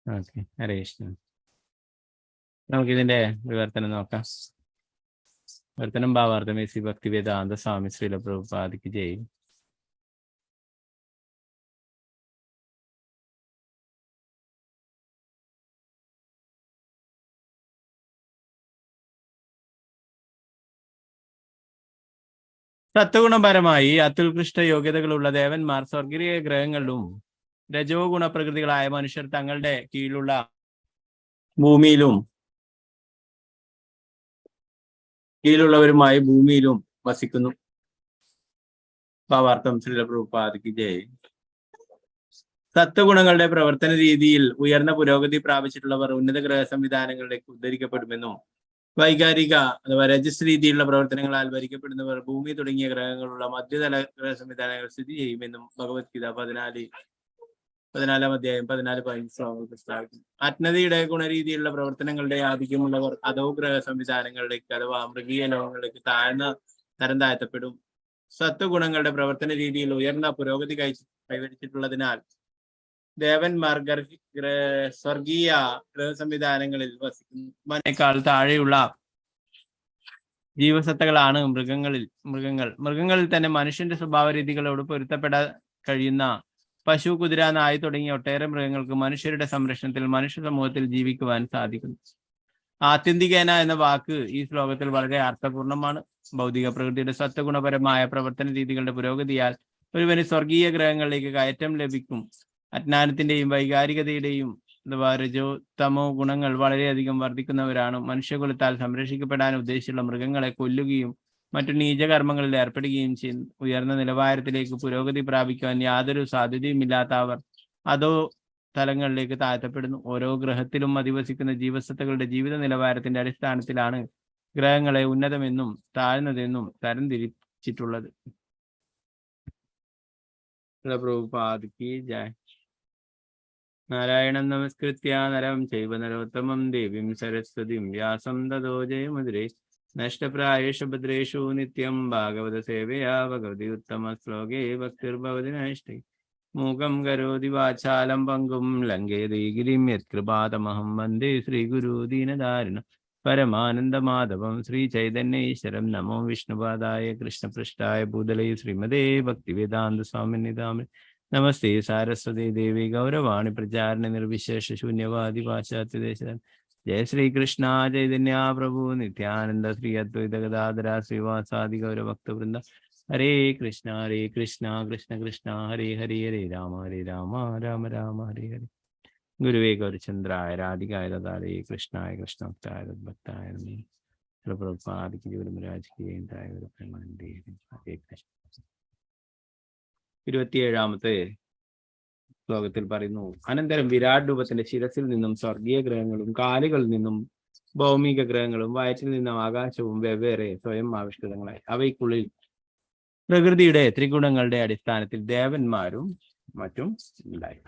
ഓക്കെ, ഹരേ കൃഷ്ണ. നമുക്കിതിന്റെ വിവർത്തനം നോക്കാം. വിവർത്തനം ഭാവാർത്ഥം ശ്രീ ഭക്തിവേദാന്ത സ്വാമി ശ്രീല പ്രഭുപാദിക്ക് ജയ്. സത്വഗുണപരമായി അത്യുത്കൃഷ്ട യോഗ്യതകളുള്ള ദേവന്മാർ സ്വർഗീയ ഗ്രഹങ്ങളിലും രജോ ഗുണപ്രകൃതികളായ മനുഷ്യർ തങ്ങളുടെ കീഴിലുള്ള കീഴിലുള്ളവരുമായി ഭൂമിയിലും വസിക്കുന്നു. ഭാവാർത്ഥം ശ്രീല പ്രഭുപാദിക്ക് ജയ്. സത്വഗുണങ്ങളുടെ പ്രവർത്തന രീതിയിൽ ഉയർന്ന പുരോഗതി പ്രാപിച്ചിട്ടുള്ളവർ ഉന്നത ഗ്രഹ സംവിധാനങ്ങളിലേക്ക് ഉദ്ധരിക്കപ്പെടുമെന്നും വൈകാരിക അഥവാ രജസ് രീതിയിലുള്ള പ്രവർത്തനങ്ങളാൽ ഭരിക്കപ്പെടുന്നവർ ഭൂമി തുടങ്ങിയ ഗ്രഹങ്ങളുള്ള മധ്യതല ഗ്രഹ സംവിധാനങ്ങൾ സ്ഥിതി ചെയ്യുമെന്നും ഭഗവത്ഗീത 14-ാം അധ്യായം 14-15 ശ്ലോകങ്ങൾ പ്രസ്താവിക്കുന്നു. അജ്ഞതയുടെ ഗുണരീതിയിലുള്ള പ്രവർത്തനങ്ങളുടെ ആധിക്യമുള്ളവർ അധോ ഗ്രഹ സംവിധാനങ്ങളിലേക്ക് അഥവാ മൃഗീയ ലോകങ്ങളിലേക്ക് തരം താഴ്ത്തപ്പെടും. സത്വഗുണങ്ങളുടെ പ്രവർത്തന രീതിയിൽ ഉയർന്ന പുരോഗതി കൈവരിച്ചിട്ടുള്ളതിനാൽ ദേവന്മാർ സ്വർഗീയ ഗ്രഹ സംവിധാനങ്ങളിൽ വസിക്കുന്നതിനേക്കാൾ താഴെയുള്ള ജീവസത്തകളാണ് മൃഗങ്ങളിൽ തന്നെ മനുഷ്യന്റെ സ്വഭാവ രീതികളോട് പൊരുത്തപ്പെടാൻ കഴിയുന്ന പശു, കുതിര, നായ തുടങ്ങിയ ഒട്ടേറെ മൃഗങ്ങൾക്ക് മനുഷ്യരുടെ സംരക്ഷണത്തിൽ മനുഷ്യ സമൂഹത്തിൽ ജീവിക്കുവാൻ സാധിക്കുന്നു. ആത്യന്തികേന എന്ന വാക്ക് ഈ ശ്ലോകത്തിൽ വളരെ അർത്ഥപൂർണമാണ്. ഭൗതിക പ്രകൃതിയുടെ സത്വഗുണപരമായ പ്രവർത്തന രീതികളുടെ പുരോഗതിയാൽ ഒരുവന് സ്വർഗീയ ഗ്രഹങ്ങളിലേക്ക് കയറ്റം ലഭിക്കും. അജ്ഞാനത്തിന്റെയും വൈകാരികതയുടെയും അഥവാ രജോ തമോ ഗുണങ്ങൾ വളരെയധികം വർദ്ധിക്കുന്നവരാണ്. മനുഷ്യകുലത്താൽ സംരക്ഷിക്കപ്പെടാൻ ഉദ്ദേശിച്ചുള്ള മൃഗങ്ങളെ കൊല്ലുകയും മറ്റു നീചകർമ്മങ്ങളിൽ ഏർപ്പെടുകയും ചെയ്യുന്നു. ഉയർന്ന നിലവാരത്തിലേക്ക് പുരോഗതി പ്രാപിക്കുവാൻ യാതൊരു സാധ്യതയുമില്ലാത്തവർ അതോ തലങ്ങളിലേക്ക് താഴ്ത്തപ്പെടുന്നു. ഓരോ ഗ്രഹത്തിലും അധിവസിക്കുന്ന ജീവസത്തകളുടെ ജീവിത നിലവാരത്തിന്റെ അടിസ്ഥാനത്തിലാണ് ഗ്രഹങ്ങളെ ഉന്നതമെന്നും താഴ്ന്നതെന്നും തരംതിരിച്ചിട്ടുള്ളത്. പ്രഭുപാദ് ജയ. നാരായണം നമസ്കൃത്യ നരം ചൈവ നരോത്തമം ദേവീം സരസ്വതിം വ്യാസം തതോ ജയമുദ്രേ നഷ്ടപ്രായേഷു ഭദ്രേഷു നിത്യം ഭാഗവത സേവയാ ഭഗവതി ഉത്തമ ശ്ലോകേ ഭക്തിർഭവതി നൈഷ്ഠി. മൂകം കരോതി വാചാലം പങ്കും ലങ്കേതി ഗിരിം യത്കൃപാതമഹം വന്ദേ ശ്രീഗുരു ദീനധാരിണം പരമാനന്ദമാധവം ശ്രീ ചൈതന്യേശ്വരം. നമോ വിഷ്ണുപാദായ കൃഷ്ണപൃഷ്ഠായ ഭൂതലേ ശ്രീമതേ ഭക്തിവേദാന്ത സ്വാമിനിധാമേ നമസ്തേ സാരസ്വതി ദേവി ഗൗരവാണി പ്രചാരണ നിർവിശേഷ ശൂന്യവാദി പാശ്ചാത്യദേശ. ജയ ശ്രീകൃഷ്ണ ചൈതന്യ പ്രഭു നിത്യാനന്ദ ശ്രീ അദ്വൈത ഗദാധര ശ്രീവാസാദി ഗൗരഭക്തവൃന്ദ. ഹരേ കൃഷ്ണ കൃഷ്ണ കൃഷ്ണ ഹരേ ഹരേ ഹരേ രാമ രാമ രാമ ഹരേ ഹരേ. ഗുരുവേ ഗൗരചന്ദ്രായ രാധികായ ദാരേ കൃഷ്ണായ കൃഷ്ണഭക്തായ തദ്ഭക്തായ നമഃ. പ്രഭുപാദിക്ക് ഗുരുമരാജിക്ക് ഹരേ കൃഷ്ണ. 27ാമത്തെ ശ്ലോകത്തിൽ പറയുന്നു, അനന്തരം വിരാട് രൂപത്തിന്റെ ശിരസിൽ നിന്നും സ്വർഗീയ ഗ്രഹങ്ങളും കാലുകളിൽ നിന്നും ഭൗമിക ഗ്രഹങ്ങളും വയറ്റിൽ നിന്നും ആകാശവും വെവ്വേറെ സ്വയം ആവിഷ്കൃതങ്ങളായി. അവയ്ക്കുള്ളിൽ പ്രകൃതിയുടെ ത്രിഗുണങ്ങളുടെ അടിസ്ഥാനത്തിൽ ദേവന്മാരും മറ്റും ഉണ്ടായി.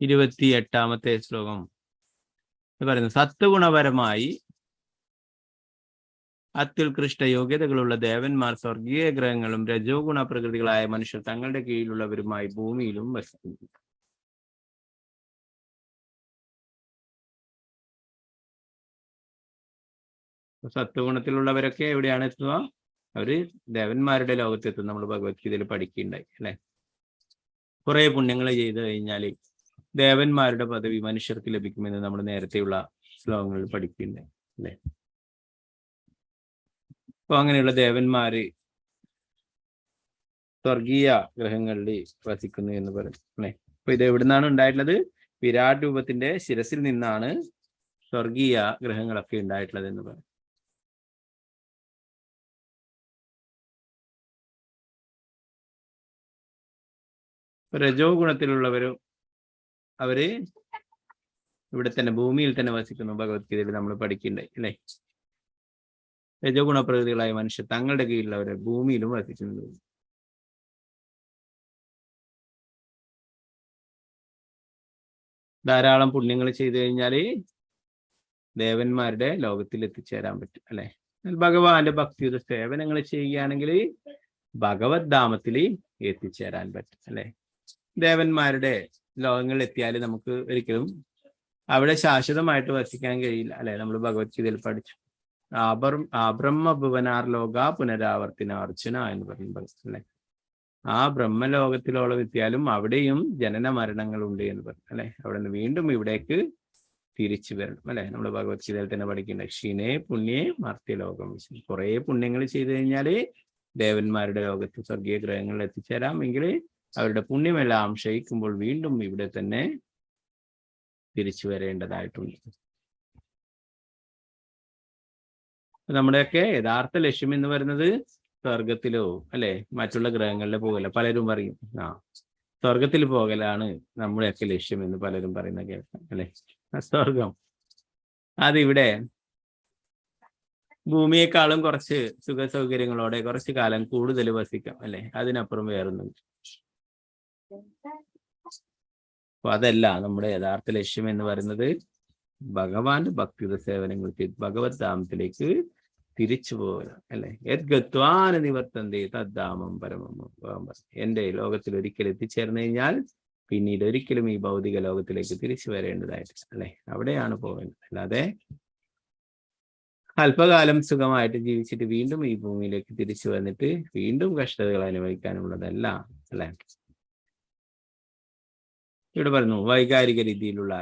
ഇരുപത്തിയെട്ടാമത്തെ ശ്ലോകം പറയുന്നു, സത്വഗുണപരമായി അത്യുത്കൃഷ്ട യോഗ്യതകളുള്ള ദേവന്മാർ സ്വർഗീയ ഗ്രഹങ്ങളും രജോ ഗുണ പ്രകൃതികളായ മനുഷ്യർ തങ്ങളുടെ കീഴിലുള്ളവരുമായി ഭൂമിയിലും വസിക്കുന്നു. സത്വഗുണത്തിലുള്ളവരൊക്കെ എവിടെയാണ് എത്തുക? അവര് ദേവന്മാരുടെ ലോകത്തെത്തും. നമ്മൾ ഭഗവത്ഗീതയിൽ പഠിക്കുകയുണ്ടായി അല്ലെ. കുറെ പുണ്യങ്ങൾ ചെയ്തു കഴിഞ്ഞാൽ ദേവന്മാരുടെ പദവി മനുഷ്യർക്ക് ലഭിക്കുമെന്ന് നമ്മൾ നേരത്തെയുള്ള ശ്ലോകങ്ങളിൽ പഠിക്കുന്നുണ്ട് അല്ലെ. അപ്പൊ അങ്ങനെയുള്ള ദേവന്മാര് സ്വർഗീയ ഗ്രഹങ്ങളിൽ വസിക്കുന്നു എന്ന് പറയും അല്ലെ. അപ്പൊ ഇത് എവിടുന്നാണ് ഉണ്ടായിട്ടുള്ളത്? വിരാട് രൂപത്തിന്റെ ശിരസിൽ നിന്നാണ് സ്വർഗീയ ഗ്രഹങ്ങളൊക്കെ ഉണ്ടായിട്ടുള്ളത് എന്ന് പറയും. രജോ ഗുണത്തിലുള്ളവരും അവര് ഇവിടെ തന്നെ ഭൂമിയിൽ തന്നെ വസിക്കുന്നു. ഭഗവത്ഗീതയിൽ നമ്മൾ പഠിക്കണ്ടായി അല്ലെ. രജോ ഗുണപ്രകൃതികളായ മനുഷ്യർ തങ്ങളുടെ കീഴിലുള്ളവരെ ഭൂമിയിലും വസിക്കുന്നു. ധാരാളം പുണ്യങ്ങൾ ചെയ്തു കഴിഞ്ഞാല് ദേവന്മാരുടെ ലോകത്തിൽ എത്തിച്ചേരാൻ പറ്റും അല്ലെ. ഭഗവാന്റെ ഭക്തിയുടെ സേവനങ്ങൾ ചെയ്യുകയാണെങ്കിൽ ഭഗവത് ധാമത്തിൽ എത്തിച്ചേരാൻ പറ്റും അല്ലെ. ദേവന്മാരുടെ ലോകങ്ങളിൽ എത്തിയാൽ നമുക്ക് ഒരിക്കലും അവിടെ ശാശ്വതമായിട്ട് വസിക്കാൻ കഴിയില്ല അല്ലെ. നമ്മൾ ഭഗവത്ഗീതയിൽ പഠിച്ചു, ബ്രഹ്മഭുവനാർ ലോക പുനരാവർത്തിന അർച്ചന എന്ന് പറയുമ്പോൾ അല്ലെ. ആ ബ്രഹ്മലോകത്തിലോളം എത്തിയാലും അവിടെയും ജനന മരണങ്ങളുണ്ട് എന്ന് പറയും അല്ലെ. അവിടെ നിന്ന് വീണ്ടും ഇവിടേക്ക് തിരിച്ചു വരണം അല്ലെ. നമ്മൾ ഭഗവത്ഗീതയിൽ തന്നെ പഠിക്കേണ്ട ക്ഷീണേ പുണ്യേ മർത്യലോകം. കുറെ പുണ്യങ്ങൾ ചെയ്തു കഴിഞ്ഞാല് ദേവന്മാരുടെ ലോകത്ത് സ്വർഗീയ ഗ്രഹങ്ങളിൽ എത്തിച്ചേരാം. എങ്കിൽ അവരുടെ പുണ്യമെല്ലാം ക്ഷയിക്കുമ്പോൾ വീണ്ടും ഇവിടെ തന്നെ തിരിച്ചു വരേണ്ടതായിട്ടുണ്ട്. നമ്മുടെയൊക്കെ യഥാർത്ഥ ലക്ഷ്യം എന്ന് പറയുന്നത് സ്വർഗത്തിലോ അല്ലെ മറ്റുള്ള ഗ്രഹങ്ങളിലോ പോകല. പലരും പറയും സ്വർഗത്തിൽ പോകലാണ് നമ്മുടെയൊക്കെ ലക്ഷ്യം എന്ന് പലരും പറയുന്ന കേൾക്കാം അല്ലെ. സ്വർഗം അതിവിടെ ഭൂമിയെക്കാളും കുറച്ച് സുഖ സൗകര്യങ്ങളോടെ കുറച്ച് കാലം കൂടുതൽ വസിക്കാം അല്ലെ. അതിനപ്പുറം വേറൊന്നും. അപ്പൊ അതല്ല നമ്മുടെ യഥാർത്ഥ ലക്ഷ്യം എന്ന് പറയുന്നത് ഭഗവാന്റെ ഭക്തിയുടെ സേവനങ്ങൾക്ക് ഭഗവത് ധാമത്തിലേക്ക് തിരിച്ചു പോകല അല്ലെ. യദ്ഗത്വാന നിവർത്തന്തേ തദ്ധാമം പരമം. എന്റെ ലോകത്തിൽ ഒരിക്കൽ എത്തിച്ചേർന്നു കഴിഞ്ഞാൽ പിന്നീട് ഒരിക്കലും ഈ ഭൗതിക ലോകത്തിലേക്ക് തിരിച്ചു വരേണ്ടതായിട്ടില്ല അല്ലെ. അവിടെയാണ് പോകേണ്ടത്. അല്ലാതെ അല്പകാലം സുഖമായിട്ട് ജീവിച്ചിട്ട് വീണ്ടും ഈ ഭൂമിയിലേക്ക് തിരിച്ചു വന്നിട്ട് വീണ്ടും കഷ്ടതകൾ അനുഭവിക്കാനുള്ളതല്ല അല്ലെ. ഇവിടെ പറഞ്ഞു, വൈകാരിക രീതിയിലുള്ള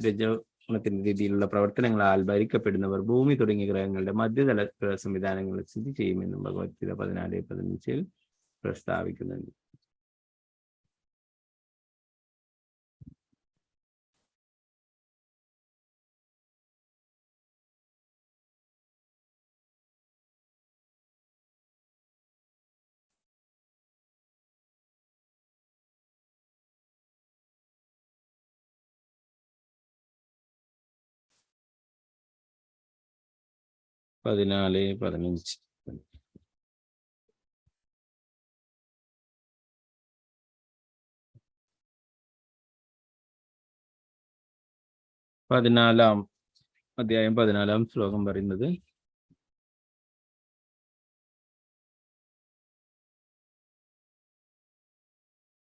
രജോ ഗുണത്തിന്റെ രീതിയിലുള്ള പ്രവർത്തനങ്ങളാൽ ഭരിക്കപ്പെടുന്നവർ ഭൂമി തുടങ്ങിയ ഗ്രഹങ്ങളുടെ മധ്യതല സംവിധാനങ്ങൾ സ്ഥിതി ചെയ്യുമെന്നും ഭഗവത്ഗീത 14:15 പ്രസ്താവിക്കുന്നുണ്ട്. പതിനാല് 15 14-ാം അധ്യായം 14-ാം ശ്ലോകം പറയുന്നത്,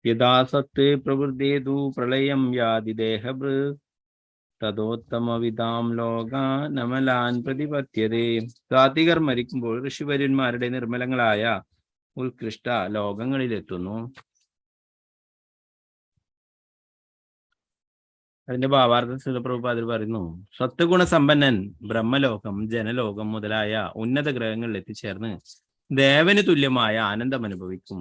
യഥാ സത്ത് പ്രവൃദ്ദേതു പ്രളയം യാതി ദേഹഭൃ തദോത്തമവിതാം ലോകാനമലാൻ പ്രതിപത്യതേ. സാത്വികർ മരിക്കുമ്പോൾ ഋഷിവര്യന്മാരുടെ നിർമ്മലങ്ങളായ ഉത്കൃഷ്ട ലോകങ്ങളിലെത്തുന്നു. അതിന്റെ ഭാവാർത്ഥം ശിലപ്രഭുപാദർ പറയുന്നു, സത്വഗുണസമ്പന്നൻ ബ്രഹ്മലോകം, ജനലോകം മുതലായ ഉന്നത ഗ്രഹങ്ങളിൽ എത്തിച്ചേർന്ന് ദേവന് തുല്യമായ ആനന്ദം അനുഭവിക്കും.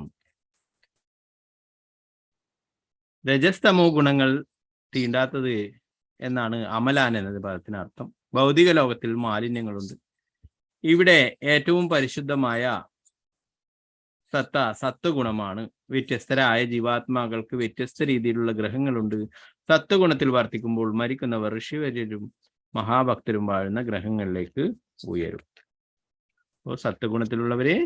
രജസ്തമോ ഗുണങ്ങൾ തീണ്ടാത്തത് എന്നാണ് അമലാൻ എന്നത് പദത്തിനർത്ഥം. ഭൗതിക ലോകത്തിൽ മാലിന്യങ്ങളുണ്ട്. ഇവിടെ ഏറ്റവും പരിശുദ്ധമായ സത്വഗുണമാണ്. വ്യത്യസ്തരായ ജീവാത്മാക്കൾക്ക് വ്യത്യസ്ത രീതിയിലുള്ള ഗ്രഹങ്ങളുണ്ട്. സത്വഗുണത്തിൽ വർത്തിക്കുമ്പോൾ മരിക്കുന്നവർ ഋഷിവര്യരും മഹാഭക്തരും വാഴുന്ന ഗ്രഹങ്ങളിലേക്ക് ഉയരും. അപ്പോൾ സത്വഗുണത്തിലുള്ളവരെ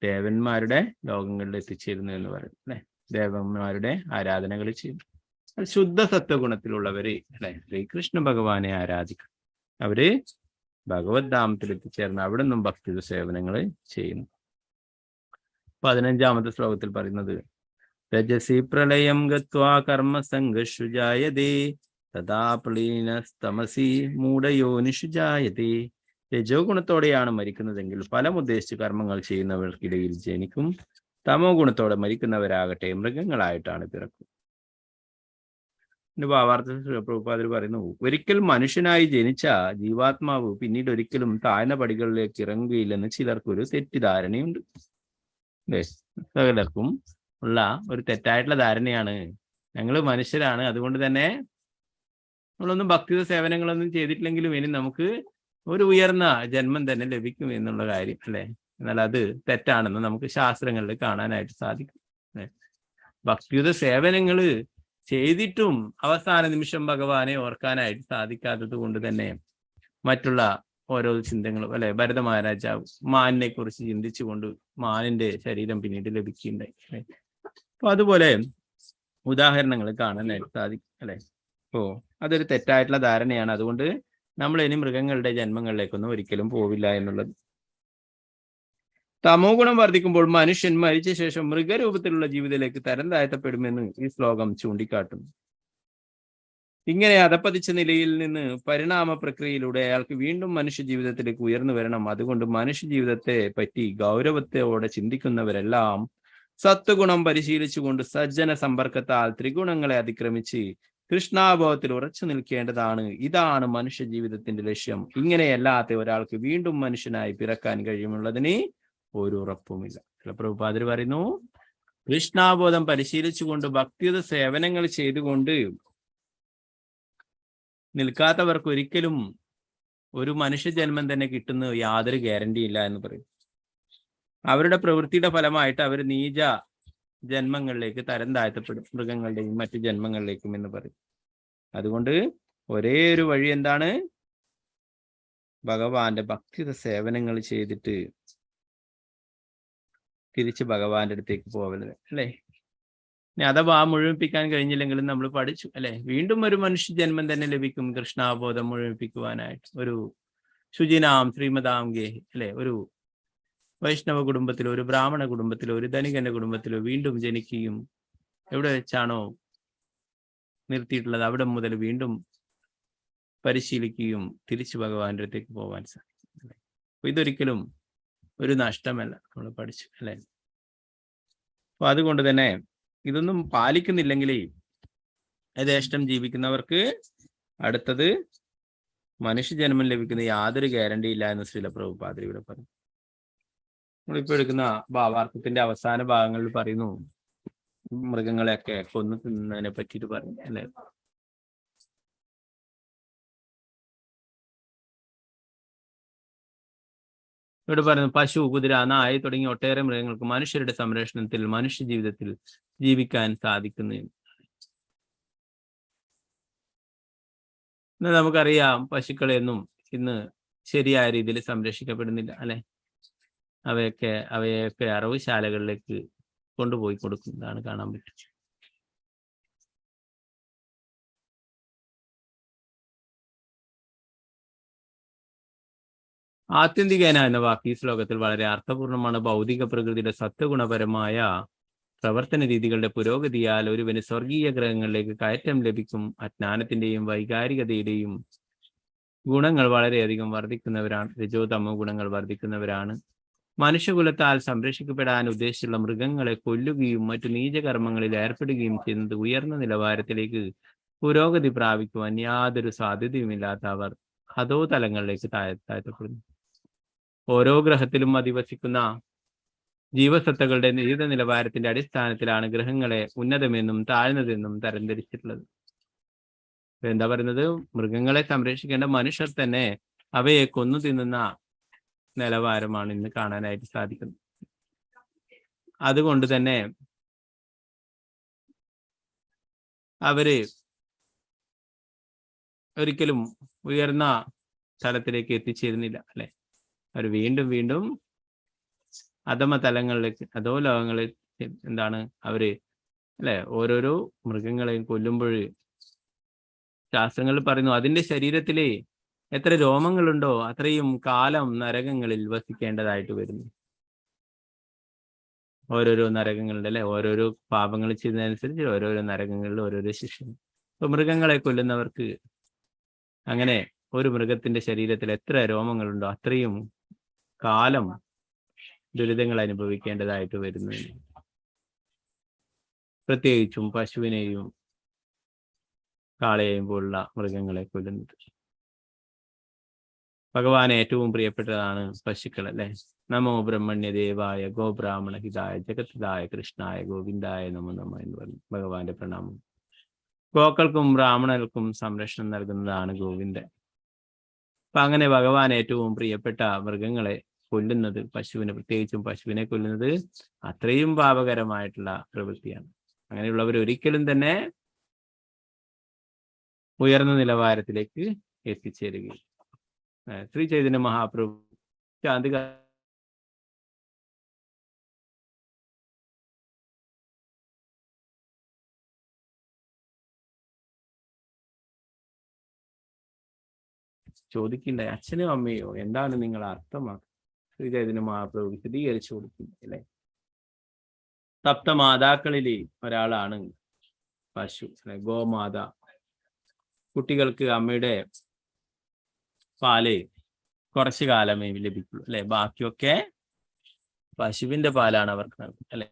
ദേവന്മാരുടെ ലോകങ്ങളിൽ എത്തിച്ചേരുന്നു എന്ന് പറയും അല്ലെ. ദേവന്മാരുടെ ആരാധനകൾ ചെയ്യുന്നു. ശുദ്ധ സത്വഗുണത്തിലുള്ളവര് അല്ലെ ശ്രീകൃഷ്ണ ഭഗവാനെ ആരാധിക്കും. അവര് ഭഗവത് ധാമത്തിൽ എത്തിച്ചേർന്ന് അവിടെ നിന്നും ഭക്തി സേവനങ്ങൾ ചെയ്യുന്നു. 15ാമത്തെ ശ്ലോകത്തിൽ പറയുന്നത്, രജസി പ്രളയം ഗത്വാ കർമ്മസംഘർഷു ജായതേ തഥാ പ്ലീനസ്തമസി മൂഢയോനിഷു ജായതേ. രജോ ഗുണത്തോടെയാണ് മരിക്കുന്നതെങ്കിൽ ഫലമുദ്ദേശിച്ച് കർമ്മങ്ങൾ ചെയ്യുന്നവർക്കിടയിൽ ജനിക്കും. തമോ ഗുണത്തോടെ മരിക്കുന്നവരാകട്ടെ മൃഗങ്ങളായിട്ടാണ് പിറക്കും. ഭാവാർത്ഥ പ്രഭുപാദർ പറയുന്നു, ഒരിക്കൽ മനുഷ്യനായി ജനിച്ച ജീവാത്മാവ് പിന്നീട് ഒരിക്കലും താഴ്ന്ന പടികളിലേക്ക് ഇറങ്ങുകയില്ലെന്ന് ചിലർക്കൊരു തെറ്റിദ്ധാരണയുണ്ട്. സകലർക്കും ഉള്ള ഒരു തെറ്റായിട്ടുള്ള ധാരണയാണ്, ഞങ്ങൾ മനുഷ്യരാണ്, അതുകൊണ്ട് തന്നെ നമ്മളൊന്നും ഭക്തി സേവനങ്ങളൊന്നും ചെയ്തിട്ടില്ലെങ്കിലും ഇനി നമുക്ക് ഒരു ഉയർന്ന ജന്മം തന്നെ ലഭിക്കും എന്നുള്ള കാര്യം അല്ലെ. എന്നാൽ അത് തെറ്റാണെന്ന് നമുക്ക് ശാസ്ത്രങ്ങളിൽ കാണാനായിട്ട് സാധിക്കും. ഭക്തിയുത സേവനങ്ങൾ ചെയ്തിട്ടും അവസാന നിമിഷം ഭഗവാനെ ഓർക്കാനായിട്ട് സാധിക്കാത്തത് കൊണ്ട് തന്നെ മറ്റുള്ള ഓരോ ചിന്തകളും അല്ലെ. ഭരത മഹാരാജാവ് മാനിനെ കുറിച്ച് ചിന്തിച്ചുകൊണ്ട് മാനിന്റെ ശരീരം പിന്നീട് ലഭിക്കുകയുണ്ടായി. അപ്പൊ അതുപോലെ ഉദാഹരണങ്ങൾ കാണാനായിട്ട് സാധിക്കും അല്ലെ. അപ്പോ അതൊരു തെറ്റായിട്ടുള്ള ധാരണയാണ്. അതുകൊണ്ട് നമ്മൾ ഇനി മൃഗങ്ങളുടെ ജന്മങ്ങളിലേക്കൊന്നും ഒരിക്കലും പോവില്ല എന്നുള്ളത്. തമോ ഗുണം വർദ്ധിക്കുമ്പോൾ മനുഷ്യൻ മരിച്ച ശേഷം മൃഗരൂപത്തിലുള്ള ജീവിതത്തിലേക്ക് തരം താഴ്ത്തപ്പെടുമെന്ന് ഈ ശ്ലോകം ചൂണ്ടിക്കാട്ടുന്നു. ഇങ്ങനെ അധപ്പതിച്ച നിലയിൽ നിന്ന് പരിണാമ പ്രക്രിയയിലൂടെ അയാൾക്ക് വീണ്ടും മനുഷ്യ ജീവിതത്തിലേക്ക് ഉയർന്നു വരണം. അതുകൊണ്ട് മനുഷ്യ ജീവിതത്തെ പറ്റി ഗൗരവത്തോടെ ചിന്തിക്കുന്നവരെല്ലാം സത്വഗുണം പരിശീലിച്ചുകൊണ്ട് സജ്ജന സമ്പർക്കത്താൽ ത്രിഗുണങ്ങളെ അതിക്രമിച്ച് കൃഷ്ണാഭാവത്തിൽ ഉറച്ചു നിൽക്കേണ്ടതാണ്. ഇതാണ് മനുഷ്യ ജീവിതത്തിന്റെ ലക്ഷ്യം. ഇങ്ങനെയല്ലാത്ത ഒരാൾക്ക് വീണ്ടും മനുഷ്യനായി പിറക്കാൻ കഴിയുമുള്ളതിന് ഒരു ഉറപ്പുമില്ല. പ്രഭുപാദർ പറയുന്നു, കൃഷ്ണാബോധം പരിശീലിച്ചുകൊണ്ട് ഭക്തിയുത സേവനങ്ങൾ ചെയ്തുകൊണ്ട് നിൽക്കാത്തവർക്ക് ഒരിക്കലും ഒരു മനുഷ്യജന്മം തന്നെ കിട്ടുന്ന യാതൊരു ഗ്യാരണ്ടി ഇല്ല എന്ന് പറയും. അവരുടെ പ്രവൃത്തിയുടെ ഫലമായിട്ട് അവർ നീച ജന്മങ്ങളിലേക്ക് തരം താഴ്ത്തപ്പെടും, മൃഗങ്ങളുടെയും മറ്റു ജന്മങ്ങളിലേക്കും എന്ന് പറയും. അതുകൊണ്ട് ഒരേ ഒരു വഴി എന്താണ്? ഭഗവാന്റെ ഭക്തിയുത സേവനങ്ങൾ ചെയ്തിട്ട് തിരിച്ച് ഭഗവാന്റെ അടുത്തേക്ക് പോവരുത് അല്ലെ. ഇനി അഥവാ മുഴുമിപ്പിക്കാൻ കഴിഞ്ഞില്ലെങ്കിലും നമ്മൾ പഠിച്ചു അല്ലെ, വീണ്ടും ഒരു മനുഷ്യ ജന്മം തന്നെ ലഭിക്കും കൃഷ്ണാബോധം മുഴുമിപ്പിക്കുവാനായിട്ട്. ഒരു ശുചിനാം ശ്രീമതാംഗേ അല്ലെ, ഒരു വൈഷ്ണവ കുടുംബത്തിലോ ഒരു ബ്രാഹ്മണ കുടുംബത്തിലോ ഒരു ധനികന്റെ കുടുംബത്തിലോ വീണ്ടും ജനിക്കുകയും എവിടെ വെച്ചാണോ നിർത്തിയിട്ടുള്ളത് അവിടെ മുതൽ വീണ്ടും പരിശീലിക്കുകയും തിരിച്ചു ഭഗവാന്റെ അടുത്തേക്ക് പോകാൻ സാധിക്കും. അപ്പൊ ഇതൊരിക്കലും ഒരു നഷ്ടമല്ല, നമ്മൾ പഠിച്ചു അല്ലെ. അപ്പൊ അതുകൊണ്ട് തന്നെ ഇതൊന്നും പാലിക്കുന്നില്ലെങ്കിൽ യഥേഷ്ടം ജീവിക്കുന്നവർക്ക് അടുത്തത് മനുഷ്യജന്മം ലഭിക്കുന്ന യാതൊരു ഗ്യാരണ്ടി ഇല്ല എന്ന് ശ്രീല പ്രഭുപാദർ ഇവിടെ പറഞ്ഞു. നമ്മളിപ്പോ എടുക്കുന്ന ഭാവാർത്ഥത്തിന്റെ അവസാന ഭാഗങ്ങളിൽ പറയുന്നു, മൃഗങ്ങളെയൊക്കെ കൊന്നു തിന്നതിനെ പറ്റിയിട്ട് പറഞ്ഞു അല്ലെ. ഇവിടെ പറയുന്നു, പശു, കുതിര, നായ തുടങ്ങിയ ഒട്ടേറെ മൃഗങ്ങൾക്ക് മനുഷ്യരുടെ സംരക്ഷണത്തിൽ മനുഷ്യ ജീവിതത്തിൽ ജീവിക്കാൻ സാധിക്കുന്നു. ഇന്ന് നമുക്കറിയാം പശുക്കളെയൊന്നും ഇന്ന് ശരിയായ രീതിയിൽ സംരക്ഷിക്കപ്പെടുന്നില്ല അല്ലെ. അവയൊക്കെ അറവുശാലകളിലേക്ക് കൊണ്ടുപോയി കൊടുക്കുന്നതാണ് കാണാൻ പറ്റും. ആത്യന്തികേന എന്ന വാക്ക് ഈ ശ്ലോകത്തിൽ വളരെ അർത്ഥപൂർണമാണ്. ഭൗതിക പ്രകൃതിയുടെ സത്വഗുണപരമായ പ്രവർത്തന രീതികളുടെ പുരോഗതിയാൽ ഒരുവന് സ്വർഗീയ ഗ്രഹങ്ങളിലേക്ക് കയറ്റം ലഭിക്കും. അജ്ഞാനത്തിന്റെയും വൈകാരികതയുടെയും ഗുണങ്ങൾ വളരെയധികം വർദ്ധിക്കുന്നവരാണ്. രജോ തമോ ഗുണങ്ങൾ വർദ്ധിക്കുന്നവരാണ്. മനുഷ്യകുലത്താൽ സംരക്ഷിക്കപ്പെടാൻ ഉദ്ദേശിച്ചുള്ള മൃഗങ്ങളെ കൊല്ലുകയും മറ്റു നീചകർമ്മങ്ങളിൽ ഏർപ്പെടുകയും ചെയ്യുന്നത് ഉയർന്ന നിലവാരത്തിലേക്ക് പുരോഗതി പ്രാപിക്കുവാൻ യാതൊരു സാധ്യതയുമില്ലാത്ത അവർ അധോ തലങ്ങളിലേക്ക് താഴ്ത്തപ്പെടുന്നു. ഓരോ ഗ്രഹത്തിലും അധിവസിക്കുന്ന ജീവസത്തകളുടെ ജീവിത നിലവാരത്തിന്റെ അടിസ്ഥാനത്തിലാണ് ഗ്രഹങ്ങളെ ഉന്നതമെന്നും താഴ്ന്നതെന്നും തരംതിരിച്ചിട്ടുള്ളത്. എന്താ പറയുന്നത്? മൃഗങ്ങളെ സംരക്ഷിക്കേണ്ട മനുഷ്യർ തന്നെ അവയെ കൊന്നു തിന്നുന്ന നിലവാരമാണ് ഇന്ന് കാണാനായിട്ട് സാധിക്കുന്നത്. അതുകൊണ്ട് തന്നെ അവര് ഒരിക്കലും ഉയർന്ന തലത്തിലേക്ക് എത്തിച്ചേരുന്നില്ല, അല്ലെ? അവർ വീണ്ടും വീണ്ടും അധമ തലങ്ങളിലേക്ക്, അധോ ലോകങ്ങളിൽ എന്താണ് അവര്, അല്ലെ? ഓരോരോ മൃഗങ്ങളെയും കൊല്ലുമ്പോൾ ശാസ്ത്രങ്ങൾ പറയുന്നു അതിന്റെ ശരീരത്തിലെ എത്ര രോമങ്ങളുണ്ടോ അത്രയും കാലം നരകങ്ങളിൽ വസിക്കേണ്ടതായിട്ട് വരുന്നു. ഓരോരോ നരകങ്ങളുടെ, അല്ലെ? ഓരോരോ പാപങ്ങൾ ചെയ്യുന്നതനുസരിച്ച് ഓരോരോ നരകങ്ങളിൽ ഓരോരോ ശിക്ഷകൾ. ഇപ്പൊ മൃഗങ്ങളെ കൊല്ലുന്നവർക്ക് അങ്ങനെ ഒരു മൃഗത്തിന്റെ ശരീരത്തിൽ എത്ര രോമങ്ങളുണ്ടോ അത്രയും കാലം ദുരിതങ്ങൾ അനുഭവിക്കേണ്ടതായിട്ട് വരുന്നു. പ്രത്യേകിച്ചും പശുവിനെയും കാളയെയും പോലുള്ള മൃഗങ്ങളെ കൊല്ലുന്നത്. ഭഗവാൻ ഏറ്റവും പ്രിയപ്പെട്ടതാണ് പശുക്കൾ, അല്ലെ? നമോ ബ്രഹ്മണ്യദേവായ ഗോബ്രാഹ്മണ ഹിതായ ജഗത്തിതായ കൃഷ്ണായ ഗോവിന്ദായ നമോ നമ എന്ന് പറഞ്ഞു ഭഗവാന്റെ പ്രണാമം. ഗോക്കൾക്കും ബ്രാഹ്മണർക്കും സംരക്ഷണം നൽകുന്നതാണ് ഗോവിന്ദൻ. അപ്പൊ അങ്ങനെ ഭഗവാൻ ഏറ്റവും പ്രിയപ്പെട്ട മൃഗങ്ങളെ കൊല്ലുന്നത്, പശുവിനെ, പ്രത്യേകിച്ചും പശുവിനെ കൊല്ലുന്നത് അത്രയും പാപകരമായിട്ടുള്ള പ്രവൃത്തിയാണ്. അങ്ങനെയുള്ളവർ ഒരിക്കലും തന്നെ ഉയർന്ന നിലവാരത്തിലേക്ക് എത്തിച്ചേരുകയും. ശ്രീ ചൈതന്യ മഹാപ്രഭു ശാന്തി ചോദിക്കണ്ടേ, അച്ഛനോ അമ്മയോ എന്താണ് നിങ്ങൾ അർത്ഥമാക്കുന്നത്? ശ്രീ ചൈതന്യ മഹാപ്രഭു വിശദീകരിച്ചു കൊടുക്കുന്നു, അല്ലെ? സപ്തമാതാക്കളിൽ ഒരാളാണ് പശു, അല്ലെ? ഗോമാത. കുട്ടികൾക്ക് അമ്മയുടെ പാല് കുറച്ചു കാലമേ ലഭിക്കുള്ളൂ, അല്ലെ? ബാക്കിയൊക്കെ പശുവിന്റെ പാലാണ് അവർക്ക് നൽകുന്നത്, അല്ലെ?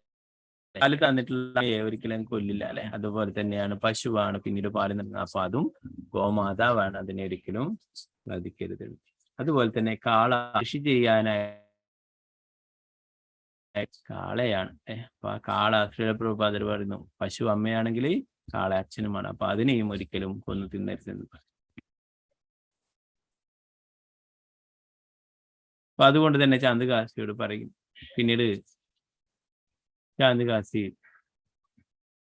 പാല് തന്നിട്ടുള്ള ഒരിക്കലും കൊല്ലില്ല, അല്ലെ? അതുപോലെ തന്നെയാണ് പശുവാണ് പിന്നീട് പാല് നൽകുന്നത്. അപ്പൊ അതും ഗോമാതാവാണ്, അതിനെ ഒരിക്കലും ബാധിക്കരുത്. അതുപോലെ തന്നെ കാള കൃഷി ചെയ്യാനായി കാളയാണ്. അപ്പൊ ആ കാള ശ്രീലപ്രഭുപാദർ പറയുന്നു പശു അമ്മയാണെങ്കിൽ കാള അച്ഛനുമാണ്. അപ്പൊ അതിനെയും ഒരിക്കലും കൊന്നു തിന്നരുതെന്ന് പറയും. അപ്പൊ അതുകൊണ്ട് തന്നെ ചാന്ദകാസിയോട് പറയും. പിന്നീട് ചാന്ദകാസി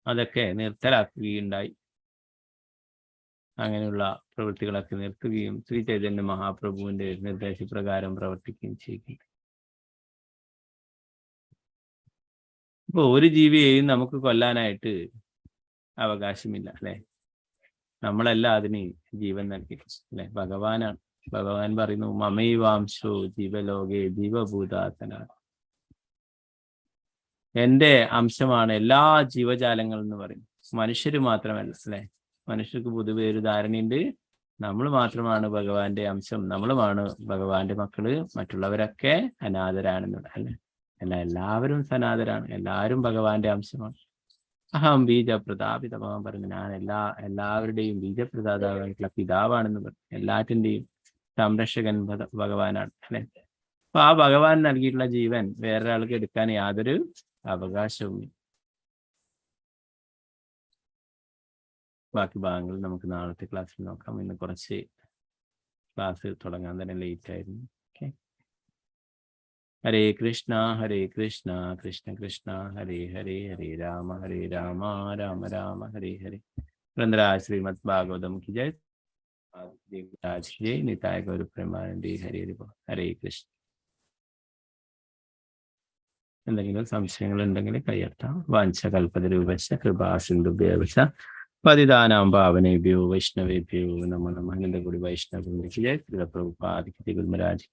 അതൊക്കെ നിർത്തലാക്കുകയുണ്ടായി. അങ്ങനെയുള്ള പ്രവൃത്തികളൊക്കെ നിർത്തുകയും ശ്രീ ചൈതന്യ മഹാപ്രഭുവിന്റെ നിർദ്ദേശപ്രകാരം പ്രവർത്തിക്കുകയും ചെയ്യും. ഇപ്പൊ ഒരു ജീവിയെയും നമുക്ക് കൊല്ലാനായിട്ട് അവകാശമില്ല, അല്ലെ? നമ്മളല്ല അതിന് ജീവൻ നൽകി, അല്ലെ? ഭഗവാനാണ്. ഭഗവാൻ പറയുന്നു മമൈവാംശോ ജീവലോകേ ജീവഭൂതാസന, എന്റെ അംശമാണ് എല്ലാ ജീവജാലങ്ങളും എന്ന് പറയും. മനുഷ്യര് മാത്രമല്ല, അല്ലെ? മനുഷ്യർക്ക് പൊതുവെ ഒരു ധാരണയുണ്ട്, നമ്മൾ മാത്രമാണ് ഭഗവാന്റെ അംശം, നമ്മളുമാണ് ഭഗവാന്റെ മക്കള്, മറ്റുള്ളവരൊക്കെ അനാഥരാണെന്നുള്ള, അല്ലെ? അല്ല, എല്ലാവരും സനാതരാണ്, എല്ലാവരും ഭഗവാന്റെ അംശമാണ്. അഹം ബീജപ്രതാപിത. ഭഗവാൻ പറഞ്ഞു ഞാൻ എല്ലാവരുടെയും ബീജപ്രദാതാവായിട്ടുള്ള പിതാവാണെന്ന് പറഞ്ഞു. എല്ലാറ്റിന്റെയും സംരക്ഷകൻ ഭഗവാനാണ്, അല്ലെ? അപ്പൊ ആ ഭഗവാൻ നൽകിയിട്ടുള്ള ജീവൻ വേറൊരാൾക്ക് എടുക്കാൻ യാതൊരു അവകാശവും. ബാക്കി ഭാഗങ്ങൾ നമുക്ക് നാളത്തെ ക്ലാസ്സിൽ നോക്കാം. ഇന്ന് കുറച്ച് ക്ലാസ് തുടങ്ങാൻ തന്നെ ലേറ്റ് ആയിരുന്നു. ഓക്കെ. ഹരേ കൃഷ്ണ കൃഷ്ണ കൃഷ്ണ ഹരേ ഹരേ, ഹരേ രാമ രാമ രാമ ഹരേ ഹരേ. വൃന്ദരാജ് ശ്രീമദ് ഭാഗവതം की जय, देवराज की जय, निताय गौर प्रेमानंदी हरे हरे കൃഷ്ണ. എന്തെങ്കിലും സംശയങ്ങൾ ഉണ്ടെങ്കിൽ കയ്യർത്താം. വാഞ്ച കൽപ്പതരൂപശ്ച കൃപാ സിന്ധുഭ്യവശ പതിതാനാം പാവനേഭ്യോ വൈഷ്ണവേഭ്യോ നമോ നമഃ. കൂടി വൈഷ്ണവ പ്രഭുപാദ് ഗുരുമരാജ്